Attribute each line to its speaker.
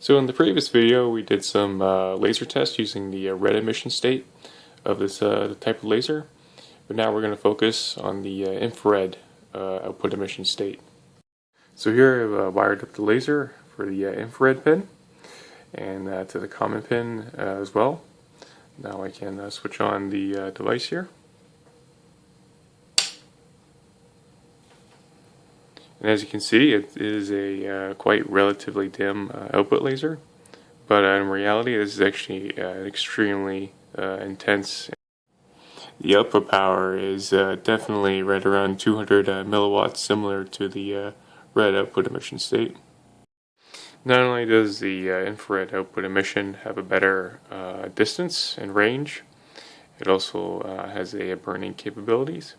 Speaker 1: So in the previous video we did some laser tests using the red emission state of this type of laser, but now we're going to focus on the infrared output emission state. So here I've wired up the laser for the infrared pin and to the common pin as well. Now I can switch on the device here. And as you can see, it is a quite relatively dim output laser, but in reality this is actually an extremely intense. The output power is definitely right around 200 milliwatts, similar to the red output emission state. Not only does the infrared output emission have a better distance and range, it also has a burning capabilities.